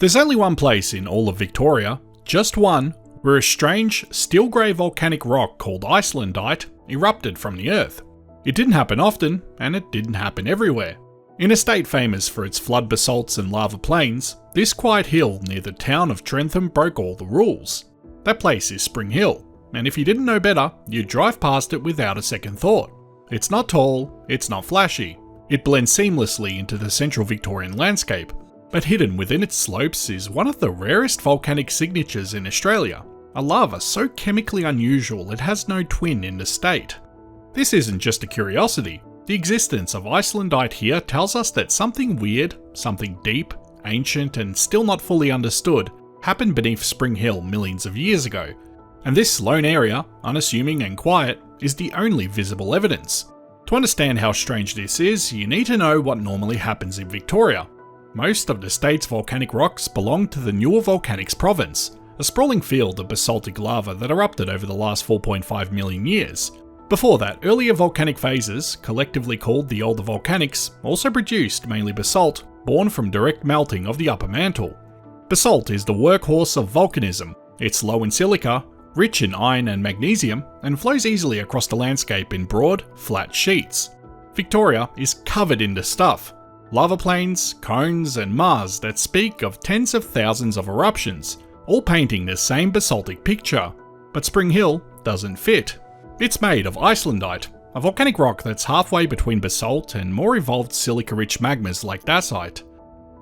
There's only one place in all of Victoria, just one, where a strange, steel grey volcanic rock called icelandite erupted from the earth. It didn't happen often, and it didn't happen everywhere. In a state famous for its flood basalts and lava plains, this quiet hill near the town of Trentham broke all the rules. That place is Spring Hill, and if you didn't know better, you'd drive past it without a second thought. It's not tall, it's not flashy. It blends seamlessly into the central Victorian landscape, but hidden within its slopes is one of the rarest volcanic signatures in Australia, a lava so chemically unusual it has no twin in the state. This isn't just a curiosity. The existence of icelandite here tells us that something weird, something deep, ancient and still not fully understood happened beneath Spring Hill millions of years ago, and this lone area, unassuming and quiet, is the only visible evidence. To understand how strange this is, you need to know what normally happens in Victoria. Most of the state's volcanic rocks belong to the Newer Volcanics province, a sprawling field of basaltic lava that erupted over the last 4.5 million years. Before that, earlier volcanic phases, collectively called the Older Volcanics, also produced mainly basalt, born from direct melting of the upper mantle. Basalt is the workhorse of volcanism. It's low in silica, rich in iron and magnesium, and flows easily across the landscape in broad, flat sheets. Victoria is covered in this stuff. Lava plains, cones, and maars that speak of tens of thousands of eruptions, all painting the same basaltic picture. But Spring Hill doesn't fit. It's made of icelandite, a volcanic rock that's halfway between basalt and more evolved silica-rich magmas like dacite.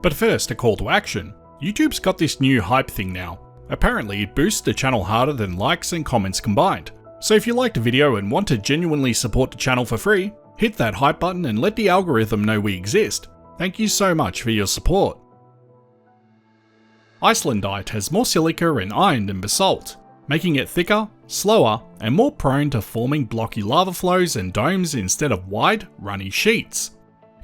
But first, a call to action. YouTube's got this new hype thing now. Apparently, it boosts the channel harder than likes and comments combined. So if you liked the video and want to genuinely support the channel for free, hit that hype button and let the algorithm know we exist. Thank you so much for your support. Icelandite has more silica and iron than basalt, making it thicker, slower, and more prone to forming blocky lava flows and domes instead of wide, runny sheets.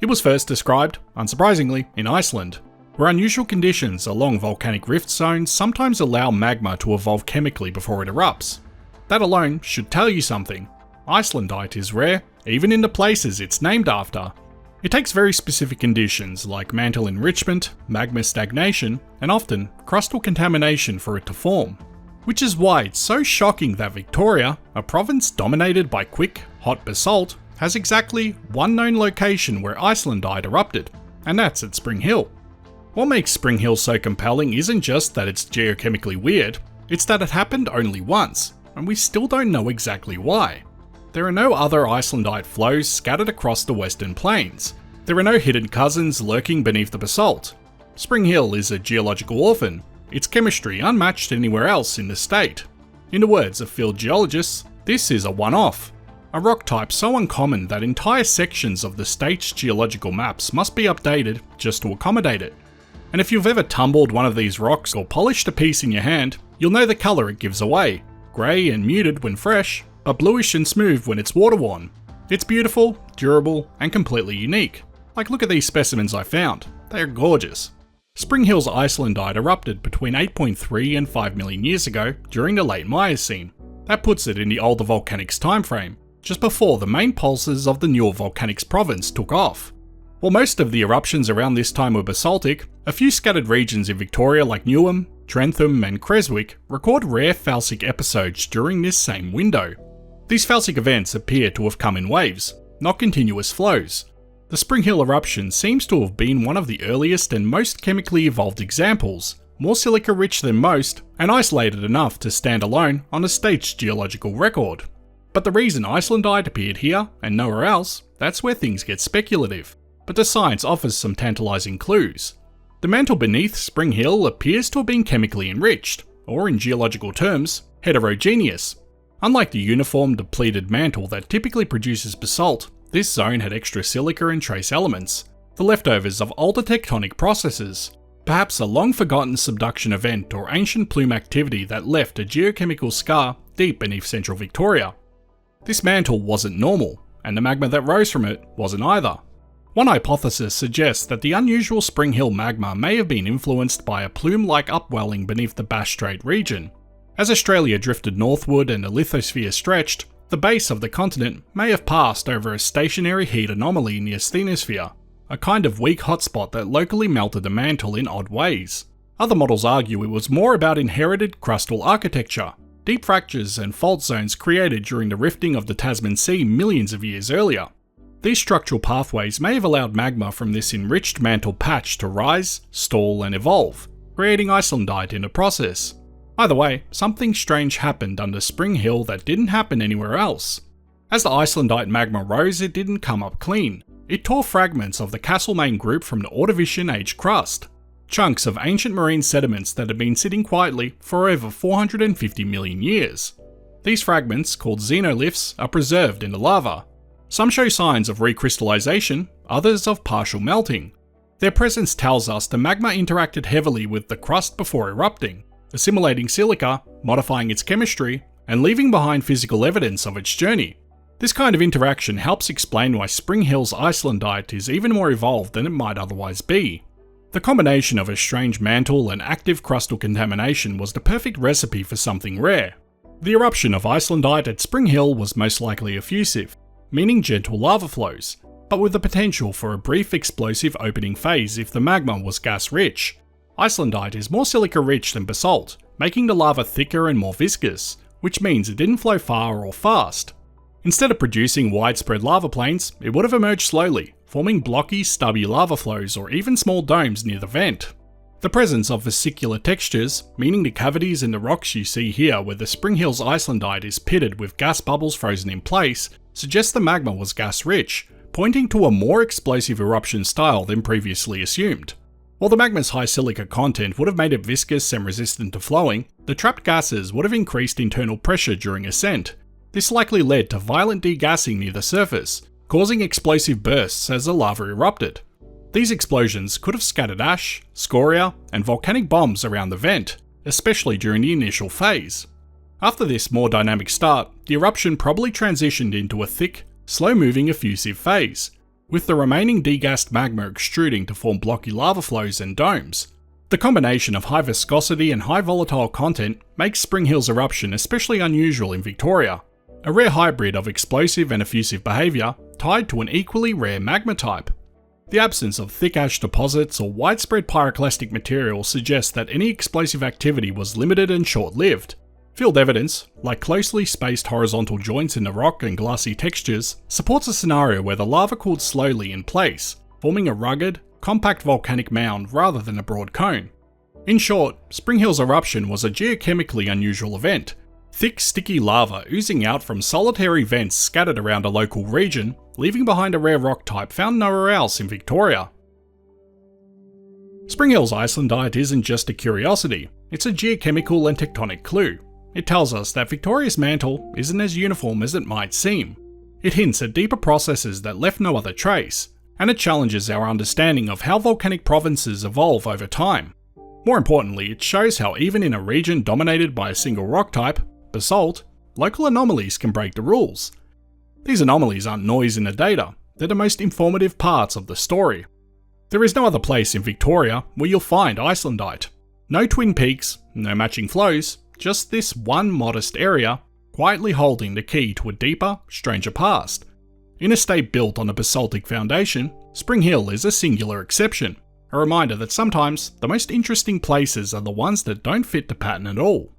It was first described, unsurprisingly, in Iceland, where unusual conditions along volcanic rift zones sometimes allow magma to evolve chemically before it erupts. That alone should tell you something. Icelandite is rare, even in the places it's named after. It takes very specific conditions like mantle enrichment, magma stagnation, and often crustal contamination for it to form. Which is why it's so shocking that Victoria, a province dominated by quick, hot basalt, has exactly one known location where icelandite erupted, and that's at Spring Hill. What makes Spring Hill so compelling isn't just that it's geochemically weird, it's that it happened only once, and we still don't know exactly why. There are no other icelandite flows scattered across the western plains. There are no hidden cousins lurking beneath the basalt. Spring Hill is a geological orphan, its chemistry unmatched anywhere else in the state. In the words of field geologists, this is a one-off. A rock type so uncommon that entire sections of the state's geological maps must be updated just to accommodate it. And if you've ever tumbled one of these rocks or polished a piece in your hand, you'll know the colour it gives away. Grey and muted when fresh, but bluish and smooth when it's water-worn. It's beautiful, durable, and completely unique. Like, look at these specimens I found. They are gorgeous. Spring Hill's icelandite erupted between 8.3 and 5 million years ago during the late Miocene. That puts it in the Older Volcanics timeframe, just before the main pulses of the Newer Volcanics province took off. While most of the eruptions around this time were basaltic, a few scattered regions in Victoria like Newham, Trentham, and Creswick record rare felsic episodes during this same window. These felsic events appear to have come in waves, not continuous flows. The Spring Hill eruption seems to have been one of the earliest and most chemically evolved examples, more silica-rich than most, and isolated enough to stand alone on a state's geological record. But the reason icelandite appeared here and nowhere else, that's where things get speculative. But the science offers some tantalising clues. The mantle beneath Spring Hill appears to have been chemically enriched, or in geological terms, heterogeneous. Unlike the uniform depleted mantle that typically produces basalt, this zone had extra silica and trace elements, the leftovers of older tectonic processes, perhaps a long-forgotten subduction event or ancient plume activity that left a geochemical scar deep beneath central Victoria. This mantle wasn't normal, and the magma that rose from it wasn't either. One hypothesis suggests that the unusual Spring Hill magma may have been influenced by a plume-like upwelling beneath the Bass Strait region. As Australia drifted northward and the lithosphere stretched, the base of the continent may have passed over a stationary heat anomaly in the asthenosphere, a kind of weak hotspot that locally melted the mantle in odd ways. Other models argue it was more about inherited crustal architecture, deep fractures and fault zones created during the rifting of the Tasman Sea millions of years earlier. These structural pathways may have allowed magma from this enriched mantle patch to rise, stall and evolve, creating Icelandite in the process. Either way, something strange happened under Spring Hill that didn't happen anywhere else. As the Icelandite magma rose, it didn't come up clean. It tore fragments of the Castlemaine Group from the Ordovician age crust, chunks of ancient marine sediments that had been sitting quietly for over 450 million years. These fragments, called xenoliths, are preserved in the lava. Some show signs of recrystallization, others of partial melting. Their presence tells us the magma interacted heavily with the crust before erupting, assimilating silica, modifying its chemistry, and leaving behind physical evidence of its journey. This kind of interaction helps explain why Spring Hill's Icelandite is even more evolved than it might otherwise be. The combination of a strange mantle and active crustal contamination was the perfect recipe for something rare. The eruption of Icelandite at Spring Hill was most likely effusive, meaning gentle lava flows, but with the potential for a brief explosive opening phase if the magma was gas-rich. Icelandite is more silica-rich than basalt, making the lava thicker and more viscous, which means it didn't flow far or fast. Instead of producing widespread lava plains, it would have emerged slowly, forming blocky, stubby lava flows or even small domes near the vent. The presence of vesicular textures, meaning the cavities in the rocks you see here where the Spring Hill's Icelandite is pitted with gas bubbles frozen in place, suggests the magma was gas-rich, pointing to a more explosive eruption style than previously assumed. While the magma's high silica content would have made it viscous and resistant to flowing, the trapped gases would have increased internal pressure during ascent. This likely led to violent degassing near the surface, causing explosive bursts as the lava erupted. These explosions could have scattered ash, scoria, and volcanic bombs around the vent, especially during the initial phase. After this more dynamic start, the eruption probably transitioned into a thick, slow-moving effusive phase, with the remaining degassed magma extruding to form blocky lava flows and domes. The combination of high viscosity and high volatile content makes Spring Hill's eruption especially unusual in Victoria, a rare hybrid of explosive and effusive behaviour tied to an equally rare magma type. The absence of thick ash deposits or widespread pyroclastic material suggests that any explosive activity was limited and short-lived. Field evidence, like closely spaced horizontal joints in the rock and glassy textures, supports a scenario where the lava cooled slowly in place, forming a rugged, compact volcanic mound rather than a broad cone. In short, Spring Hill's eruption was a geochemically unusual event. Thick, sticky lava oozing out from solitary vents scattered around a local region, leaving behind a rare rock type found nowhere else in Victoria. Spring Hill's Icelandite isn't just a curiosity, it's a geochemical and tectonic clue. It tells us that Victoria's mantle isn't as uniform as it might seem. It hints at deeper processes that left no other trace, and it challenges our understanding of how volcanic provinces evolve over time. More importantly, it shows how even in a region dominated by a single rock type, basalt, local anomalies can break the rules. These anomalies aren't noise in the data, they're the most informative parts of the story. There is no other place in Victoria where you'll find Icelandite. No twin peaks, no matching flows, just this one modest area, quietly holding the key to a deeper, stranger past. In a state built on a basaltic foundation, Spring Hill is a singular exception, a reminder that sometimes the most interesting places are the ones that don't fit the pattern at all.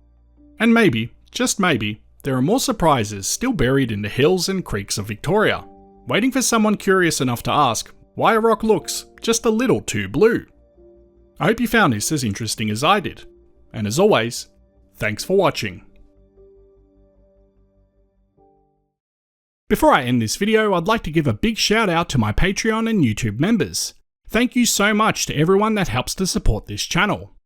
And maybe, just maybe, there are more surprises still buried in the hills and creeks of Victoria, waiting for someone curious enough to ask why a rock looks just a little too blue. I hope you found this as interesting as I did, and as always, thanks for watching. Before I end this video, I'd like to give a big shout out to my Patreon and YouTube members. Thank you so much to everyone that helps to support this channel.